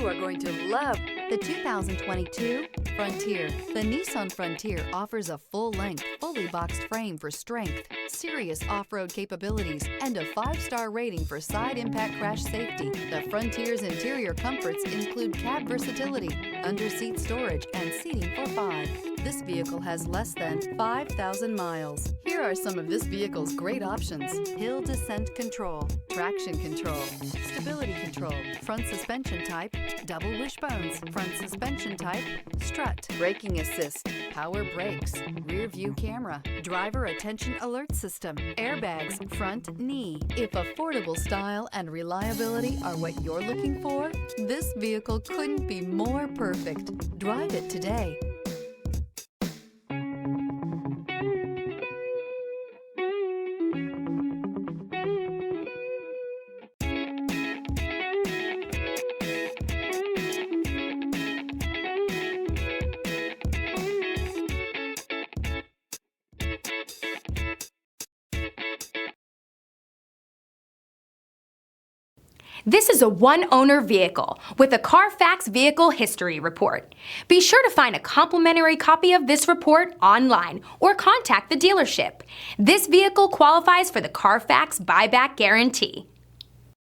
are going to love the 2022 Frontier. The Nissan Frontier offers a full-length, fully boxed frame for strength, serious off-road capabilities, and a 5-star rating for side impact crash safety. The Frontier's interior comforts include cab versatility, under-seat storage, and seating for 5. This vehicle has less than 5,000 miles. Here are some of this vehicle's great options: hill descent control, traction control, stability control, front suspension type, double wishbones, front suspension type, strut, braking assist, power brakes, rear view camera, driver attention alert system, airbags, front knee. If affordable style and reliability are what you're looking for, this vehicle couldn't be more perfect. Drive it today. This is a one-owner vehicle with a Carfax Vehicle History Report. Be sure to find a complimentary copy of this report online or contact the dealership. This vehicle qualifies for the Carfax Buyback Guarantee.